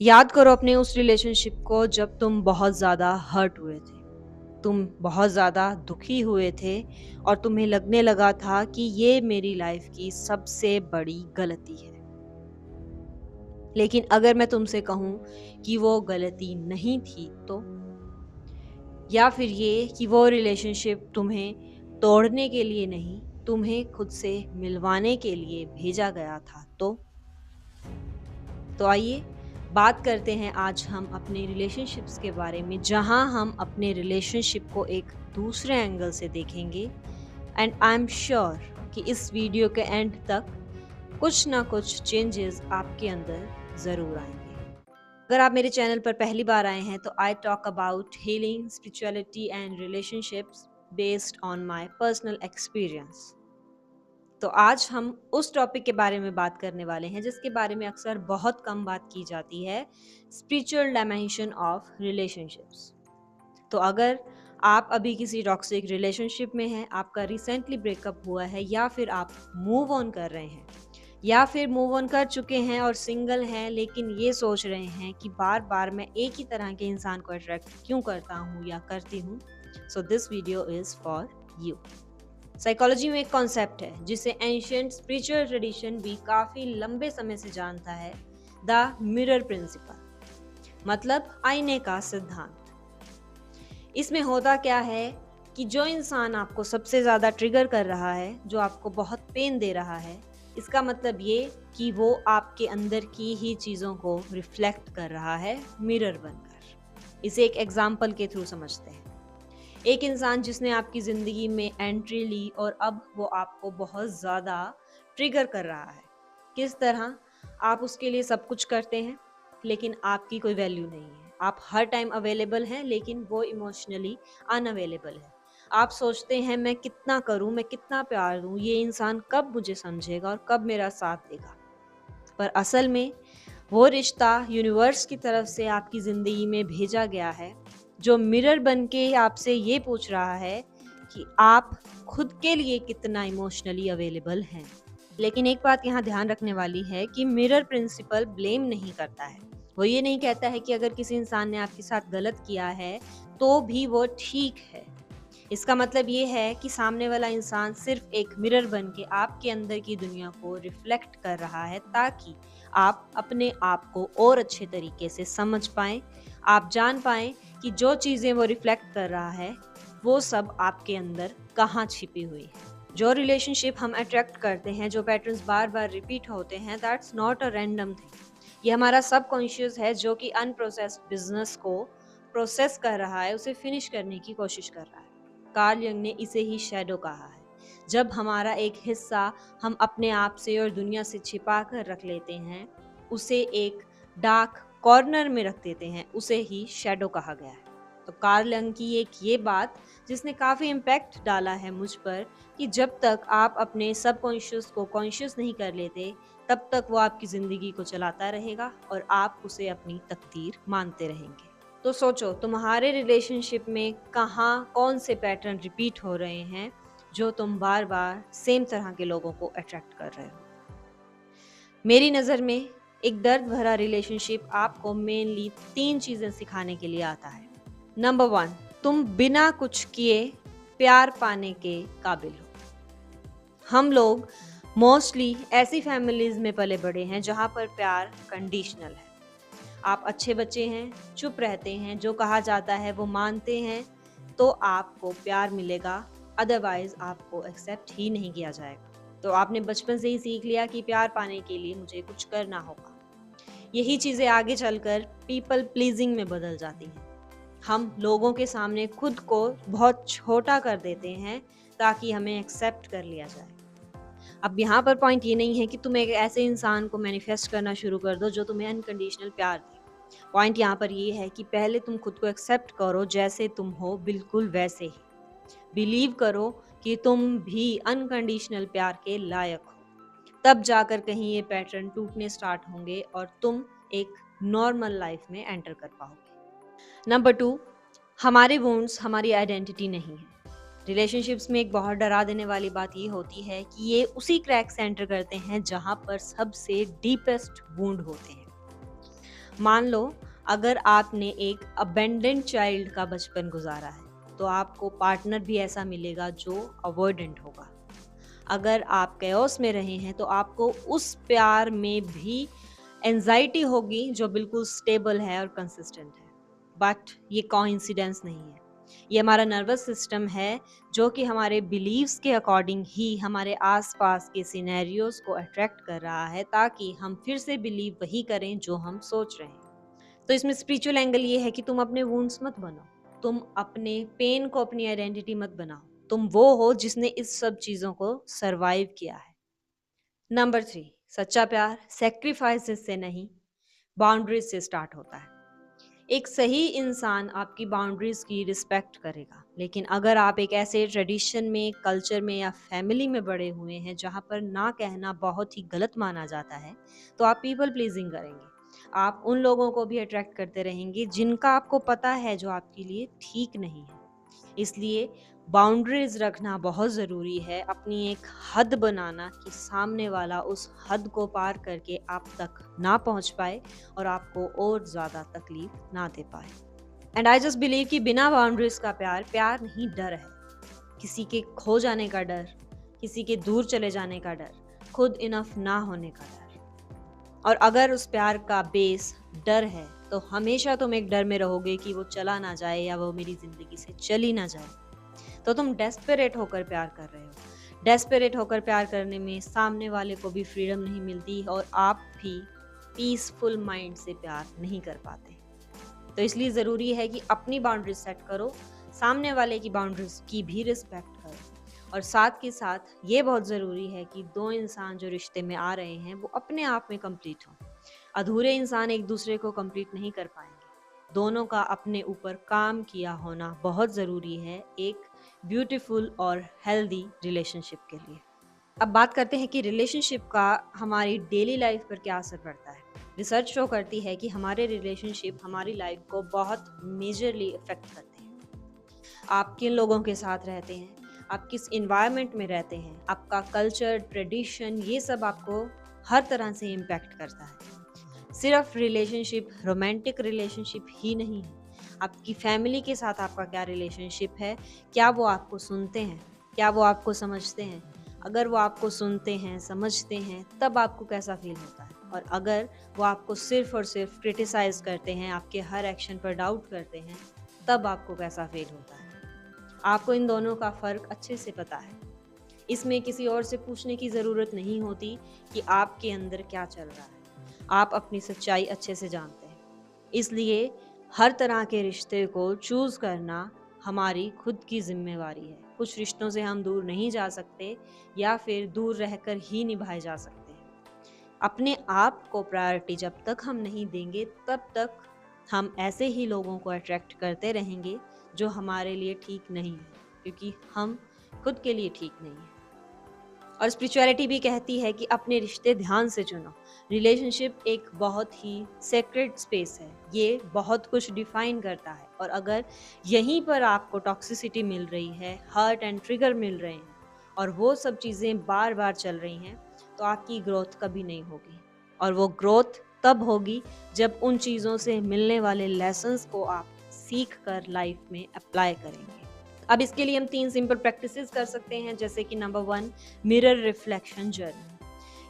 याद करो अपने उस रिलेशनशिप को जब तुम बहुत ज़्यादा हर्ट हुए थे। तुम बहुत ज़्यादा दुखी हुए थे और तुम्हें लगने लगा था कि ये मेरी लाइफ की सबसे बड़ी गलती है। लेकिन अगर मैं तुमसे कहूँ कि वो गलती नहीं थी तो? या फिर ये कि वो रिलेशनशिप तुम्हें तोड़ने के लिए नहीं, तुम्हें खुद से मिलवाने के लिए भेजा गया था तो? तो आइए बात करते हैं आज हम अपने रिलेशनशिप्स के बारे में, जहां हम अपने रिलेशनशिप को एक दूसरे एंगल से देखेंगे। एंड आई एम श्योर कि इस वीडियो के एंड तक कुछ ना कुछ चेंजेस आपके अंदर ज़रूर आएंगे। अगर आप मेरे चैनल पर पहली बार आए हैं तो I talk about healing, spirituality and relationships based on my personal experience. तो आज हम उस टॉपिक के बारे में बात करने वाले हैं जिसके बारे में अक्सर बहुत कम बात की जाती है, स्पिरिचुअल डायमेंशन ऑफ रिलेशनशिप्स। तो अगर आप अभी किसी टॉक्सिक रिलेशनशिप में हैं, आपका रिसेंटली ब्रेकअप हुआ है, या फिर आप मूव ऑन कर रहे हैं, या फिर मूव ऑन कर चुके हैं और सिंगल हैं लेकिन ये सोच रहे हैं कि बार बार मैं एक ही तरह के इंसान को अट्रैक्ट क्यों करता हूँ या करती हूँ, so this video is for you. Psychology में एक कॉन्सेप्ट है जिसे एंशिएंट स्पिरिचुअल ट्रेडिशन भी काफी लंबे समय से जानता है, द मिरर प्रिंसिपल, मतलब आईने का सिद्धांत। इसमें होता क्या है कि जो इंसान आपको सबसे ज़्यादा ट्रिगर कर रहा है, जो आपको बहुत पेन दे रहा है, इसका मतलब ये कि वो आपके अंदर की ही चीज़ों को रिफ्लेक्ट कर रहा है मिरर बनकर। इसे एक एग्जाम्पल के थ्रू समझते हैं। एक इंसान जिसने आपकी ज़िंदगी में एंट्री ली और अब वो आपको बहुत ज़्यादा ट्रिगर कर रहा है। किस तरह? आप उसके लिए सब कुछ करते हैं लेकिन आपकी कोई वैल्यू नहीं है। आप हर टाइम अवेलेबल हैं लेकिन वो इमोशनली अनअवेलेबल है। आप सोचते हैं मैं कितना करूं, मैं कितना प्यार दूं, ये इंसान कब मुझे समझेगा और कब मेरा साथ देगा। पर असल में वो रिश्ता यूनिवर्स की तरफ से आपकी ज़िंदगी में भेजा गया है, जो मिरर बन के आपसे ये पूछ रहा है कि आप खुद के लिए कितना इमोशनली अवेलेबल हैं। लेकिन एक बात यहाँ ध्यान रखने वाली है कि मिरर प्रिंसिपल ब्लेम नहीं करता है। वो ये नहीं कहता है कि अगर किसी इंसान ने आपके साथ गलत किया है तो भी वो ठीक है। इसका मतलब ये है कि सामने वाला इंसान सिर्फ एक मिरर बन के आपके अंदर की दुनिया को रिफ्लेक्ट कर रहा है, ताकि आप अपने आप को और अच्छे तरीके से समझ पाएं। आप जान पाएं कि जो चीज़ें वो रिफ्लेक्ट कर रहा है वो सब आपके अंदर कहाँ छिपी हुई है। जो रिलेशनशिप हम अट्रैक्ट करते हैं, जो पैटर्न्स बार बार रिपीट होते हैं, that's not a random thing. ये हमारा सबकॉन्शियस है जो कि अनप्रोसेस्ड बिजनेस को प्रोसेस कर रहा है, उसे फिनिश करने की कोशिश कर रहा है। कार्ल यंग ने इसे ही शैडो कहा है। जब हमारा एक हिस्सा हम अपने आप से और दुनिया से छिपा कर रख लेते हैं, उसे एक डार्क कॉर्नर में रख देते हैं, उसे ही शैडो कहा गया है। तो कार्ल यंग की एक ये बात जिसने काफ़ी इम्पैक्ट डाला है मुझ पर, कि जब तक आप अपने सबकॉन्शियस को कॉन्शियस नहीं कर लेते, तब तक वो आपकी ज़िंदगी को चलाता रहेगा और आप उसे अपनी तकदीर मानते रहेंगे। तो सोचो, तुम्हारे रिलेशनशिप में कहाँ कौन से पैटर्न रिपीट हो रहे हैं जो तुम बार बार सेम तरह के लोगों को अट्रैक्ट कर रहे हो। मेरी नज़र में एक दर्द भरा रिलेशनशिप आपको मेनली 3 चीज़ें सिखाने के लिए आता है। नंबर 1, तुम बिना कुछ किए प्यार पाने के काबिल हो। हम लोग मोस्टली ऐसी फैमिलीज में पले बड़े हैं जहाँ पर प्यार कंडीशनल है। आप अच्छे बच्चे हैं, चुप रहते हैं, जो कहा जाता है वो मानते हैं, तो आपको प्यार मिलेगा, अदरवाइज आपको एक्सेप्ट ही नहीं किया जाएगा। तो आपने बचपन से ही सीख लिया कि प्यार पाने के लिए मुझे कुछ करना होगा। यही चीज़ें आगे चलकर पीपल प्लीजिंग में बदल जाती हैं। हम लोगों के सामने खुद को बहुत छोटा कर देते हैं ताकि हमें एक्सेप्ट कर लिया जाए। अब यहाँ पर पॉइंट ये नहीं है कि तुम एक ऐसे इंसान को मैनिफेस्ट करना शुरू कर दो जो तुम्हें अनकंडीशनल प्यार दे। पॉइंट यहाँ पर ये है कि पहले तुम खुद को एक्सेप्ट करो जैसे तुम हो, बिल्कुल वैसे ही। बिलीव करो कि तुम भी अनकंडीशनल प्यार के लायक हो। तब जाकर कहीं ये पैटर्न टूटने स्टार्ट होंगे और तुम एक नॉर्मल लाइफ में एंटर कर पाओगे। नंबर 2, हमारे वुंड्स हमारी आइडेंटिटी नहीं है। रिलेशनशिप्स में एक बहुत डरा देने वाली बात ये होती है कि ये उसी क्रैक से एंटर करते हैं जहाँ पर सबसे डीपेस्ट वुंड होते हैं। मान लो अगर आपने एक अबेंडेंट चाइल्ड का बचपन गुजारा है तो आपको पार्टनर भी ऐसा मिलेगा जो अवॉइडेंट होगा। अगर आप कैओस में रहे हैं तो आपको उस प्यार में भी एंजाइटी होगी जो बिल्कुल स्टेबल है और कंसिस्टेंट है। बट ये कोइंसिडेंस नहीं है, ये हमारा नर्वस सिस्टम है जो कि हमारे बिलीव्स के अकॉर्डिंग ही हमारे आसपास के सिनेरियोज को अट्रैक्ट कर रहा है ताकि हम फिर से बिलीव वही करें जो हम सोच रहे हैं। तो इसमें स्पिरिचुअल एंगल ये है कि तुम अपने वुंड्स मत बनो, तुम अपने पेन को अपनी आइडेंटिटी मत बनाओ, तुम वो हो जिसने इस सब चीजों को सरवाइव किया है। नंबर 3, सच्चा प्यार सेक्रीफाइसेस से नहीं, बाउंड्रीज से स्टार्ट होता है। एक सही इंसान आपकी बाउंड्रीज की रिस्पेक्ट करेगा, लेकिन अगर आप एक ऐसे ट्रेडिशन में, कल्चर में या फैमिली में बड़े हुए हैं जहाँ पर ना कहना बहुत ही गलत माना जाता है, तो आप पीपल प्लीजिंग करेंगे। आप उन लोगों को भी अट्रैक्ट करते रहेंगे जिनका आपको पता है जो आपके लिए ठीक नहीं है। इसलिए बाउंड्रीज रखना बहुत ज़रूरी है, अपनी एक हद बनाना कि सामने वाला उस हद को पार करके आप तक ना पहुंच पाए और आपको और ज़्यादा तकलीफ ना दे पाए। एंड आई जस्ट बिलीव कि बिना बाउंड्रीज का प्यार प्यार नहीं, डर है। किसी के खो जाने का डर, किसी के दूर चले जाने का डर, खुद इनफ ना होने का डर। और अगर उस प्यार का बेस डर है तो हमेशा तुम एक डर में रहोगे कि वो चला ना जाए या वो मेरी जिंदगी से चली ना जाए। तो तुम डेस्परेट होकर प्यार कर रहे हो। डेस्परेट होकर प्यार करने में सामने वाले को भी फ्रीडम नहीं मिलती और आप भी पीसफुल माइंड से प्यार नहीं कर पाते। तो इसलिए ज़रूरी है कि अपनी बाउंड्रीज सेट करो, सामने वाले की बाउंड्रीज की भी रिस्पेक्ट करो, और साथ के साथ ये बहुत ज़रूरी है कि दो इंसान जो रिश्ते में आ रहे हैं वो अपने आप में कंप्लीट हों। अधूरे इंसान एक दूसरे को कंप्लीट नहीं कर पाएंगे। दोनों का अपने ऊपर काम किया होना बहुत ज़रूरी है एक ब्यूटीफुल और हेल्दी रिलेशनशिप के लिए। अब बात करते हैं कि रिलेशनशिप का हमारी डेली लाइफ पर क्या असर पड़ता है। रिसर्च शो करती है कि हमारे रिलेशनशिप हमारी लाइफ को बहुत मेजरली इफेक्ट करते हैं। आप किन लोगों के साथ रहते हैं, आप किस इन्वायरमेंट में रहते हैं, आपका कल्चर, ट्रेडिशन, ये सब आपको हर तरह से इम्पैक्ट करता है। सिर्फ रिलेशनशिप, रोमांटिक रिलेशनशिप ही नहीं है, आपकी फैमिली के साथ आपका क्या रिलेशनशिप है, क्या वो आपको सुनते हैं, क्या वो आपको समझते हैं। अगर वो आपको सुनते हैं, समझते हैं, तब आपको कैसा फील होता है, और अगर वो आपको सिर्फ और सिर्फ क्रिटिसाइज करते हैं, आपके हर एक्शन पर डाउट करते हैं, तब आपको कैसा फील होता है। आपको इन दोनों का फ़र्क अच्छे से पता है। इसमें किसी और से पूछने की ज़रूरत नहीं होती कि आपके अंदर क्या चल रहा है। आप अपनी सच्चाई अच्छे से जानते हैं। इसलिए हर तरह के रिश्ते को चूज़ करना हमारी खुद की ज़िम्मेवारी है। कुछ रिश्तों से हम दूर नहीं जा सकते या फिर दूर रहकर ही निभाए जा सकते हैं। अपने आप को प्रायोरिटी जब तक हम नहीं देंगे तब तक हम ऐसे ही लोगों को अट्रैक्ट करते रहेंगे जो हमारे लिए ठीक नहीं है, क्योंकि हम खुद के लिए ठीक नहीं है। और स्पिरिचुअलिटी भी कहती है कि अपने रिश्ते ध्यान से चुनो। रिलेशनशिप एक बहुत ही सेक्रेड स्पेस है, ये बहुत कुछ डिफाइन करता है, और अगर यहीं पर आपको टॉक्सिसिटी मिल रही है, हर्ट एंड ट्रिगर मिल रहे हैं और वो सब चीज़ें बार बार चल रही हैं, तो आपकी ग्रोथ कभी नहीं होगी। और वो ग्रोथ तब होगी जब उन चीज़ों से मिलने वाले लेसन्स को आप सीख कर लाइफ में अप्लाई करेंगे। अब इसके लिए हम 3 सिंपल प्रैक्टिसेस कर सकते हैं, जैसे कि नंबर 1, मिरर रिफ्लेक्शन जर्नी।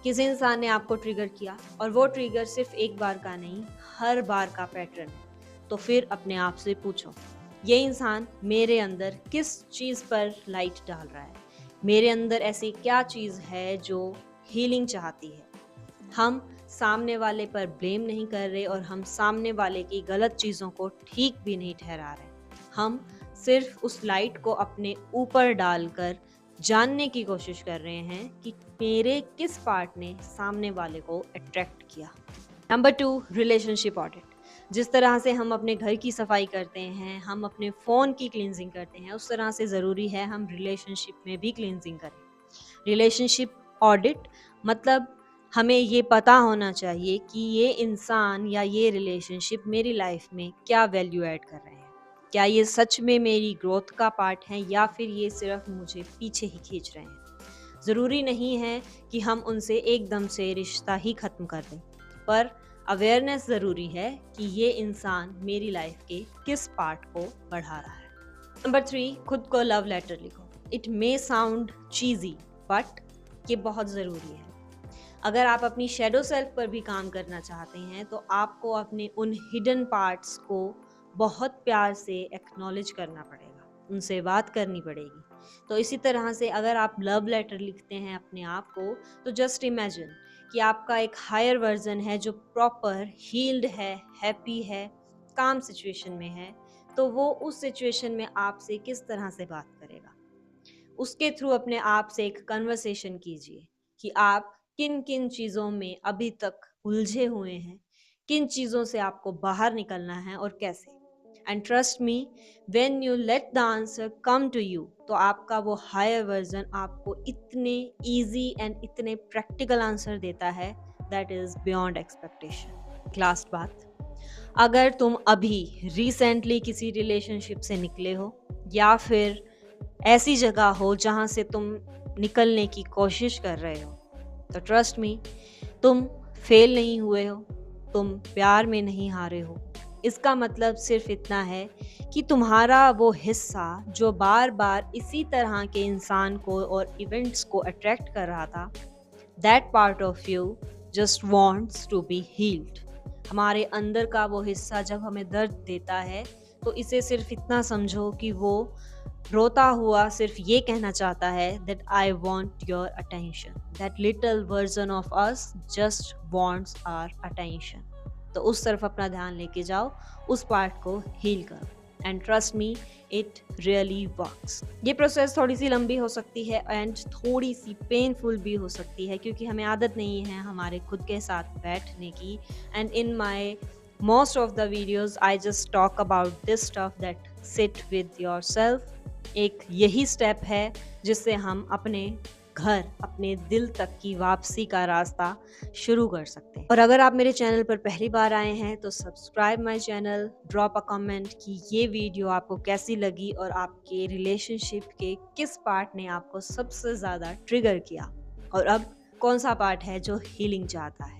किसी इंसान ने आपको ट्रिगर किया और वो ट्रिगर सिर्फ एक बार का नहीं, हर बार का पैटर्न है, तो फिर अपने आप से पूछो, ये इंसान मेरे अंदर किस चीज़ पर लाइट डाल रहा है, मेरे अंदर ऐसी क्या चीज़ है जो हीलिंग चाहती है। हम सामने वाले पर ब्लेम नहीं कर रहे और हम सामने वाले की गलत चीज़ों को ठीक भी नहीं ठहरा रहे। हम सिर्फ उस लाइट को अपने ऊपर डालकर जानने की कोशिश कर रहे हैं कि मेरे किस पार्ट ने सामने वाले को अट्रैक्ट किया। Number 2, relationship audit. जिस तरह से हम अपने घर की सफाई करते हैं, हम अपने फ़ोन की क्लींजिंग करते हैं, उस तरह से ज़रूरी है हम रिलेशनशिप में भी क्लींजिंग करें। रिलेशनशिप ऑडिट मतलब हमें ये पता होना चाहिए कि ये इंसान या ये रिलेशनशिप मेरी लाइफ में क्या वैल्यू ऐड कर रहे हैं। क्या ये सच में मेरी ग्रोथ का पार्ट है या फिर ये सिर्फ मुझे पीछे ही खींच रहे हैं। ज़रूरी नहीं है कि हम उनसे एकदम से रिश्ता ही ख़त्म कर दें, पर अवेयरनेस ज़रूरी है कि ये इंसान मेरी लाइफ के किस पार्ट को बढ़ा रहा है। नंबर 3, खुद को लव लेटर लिखो। It may sound cheesy but ये बहुत ज़रूरी है। अगर आप अपनी शैडो सेल्फ पर भी काम करना चाहते हैं तो आपको अपने उन हिडन पार्ट्स को बहुत प्यार से एक्नॉलेज करना पड़ेगा, उनसे बात करनी पड़ेगी। तो इसी तरह से अगर आप लव लेटर लिखते हैं अपने आप को, तो जस्ट इमेजिन कि आपका एक हायर वर्जन है जो प्रॉपर हील्ड है, हैप्पी है, काम सिचुएशन में है, तो वो उस सिचुएशन में आपसे किस तरह से बात करेगा। उसके थ्रू अपने आप से एक कन्वर्सेशन कीजिए कि आप किन किन चीज़ों में अभी तक उलझे हुए हैं, किन चीज़ों से आपको बाहर निकलना है और कैसे। And trust me, when you let the answer come to you, तो आपका वो हायर वर्जन आपको इतने इजी एंड इतने प्रैक्टिकल आंसर देता है that is beyond expectation. Last बात, अगर तुम अभी रिसेंटली किसी रिलेशनशिप से निकले हो या फिर ऐसी जगह हो जहाँ से तुम निकलने की कोशिश कर रहे हो, तो ट्रस्ट मी, तुम फेल नहीं हुए हो, तुम प्यार में नहीं हारे हो। इसका मतलब सिर्फ इतना है कि तुम्हारा वो हिस्सा जो बार बार इसी तरह के इंसान को और इवेंट्स को अट्रैक्ट कर रहा था, that part of you just wants to be healed. हमारे अंदर का वो हिस्सा जब हमें दर्द देता है तो इसे सिर्फ इतना समझो कि वो रोता हुआ सिर्फ ये कहना चाहता है that I want your attention. That little version of us just wants our attention. तो उस तरफ अपना ध्यान लेके जाओ, उस पार्ट को हील करो। And trust me, it really works. ये प्रोसेस थोड़ी सी लंबी हो सकती है एंड थोड़ी सी पेनफुल भी हो सकती है, क्योंकि हमें आदत नहीं है हमारे खुद के साथ बैठने की। And in my most of the videos I just talk about this stuff, that sit with yourself। एक यही स्टेप है जिससे हम अपने घर, अपने दिल तक की वापसी का रास्ता शुरू कर सकते हैं। और अगर आप मेरे चैनल पर पहली बार आए हैं तो subscribe my channel, drop a comment कि ये वीडियो आपको कैसी लगी और आपके रिलेशनशिप के किस पार्ट ने आपको सबसे ज़्यादा ट्रिगर किया, और अब कौन सा पार्ट है जो हीलिंग चाहता है।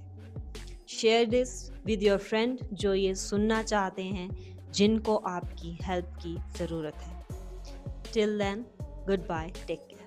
Share this with your friend जो ये सुनना चाहते हैं, जिनको आपकी हेल्प की ज़रूरत है। Till then, goodbye, take care.